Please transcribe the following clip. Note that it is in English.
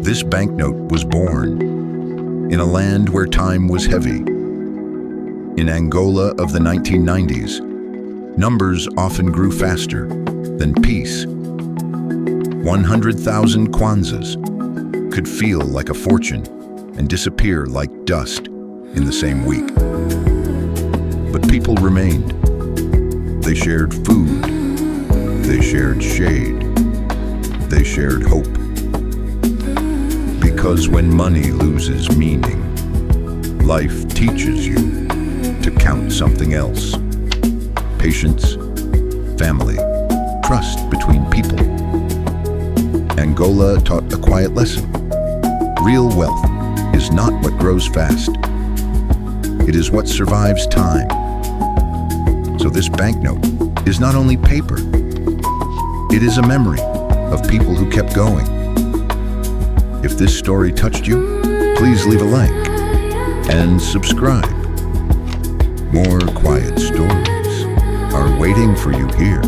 This banknote was born in a land where time was heavy. In Angola of the 1990s, numbers often grew faster than peace. 100,000 Kwanzas could feel like a fortune and disappear like dust in the same week. But people remained. They shared food. They shared shade. They shared hope. Because when money loses meaning, life teaches you to count something else. Patience, family, trust between people. Angola taught a quiet lesson. Real wealth is not what grows fast. It is what survives time. So this banknote is not only paper, it is a memory of people who kept going. If this story touched you, please leave a like and subscribe. More quiet stories are waiting for you here.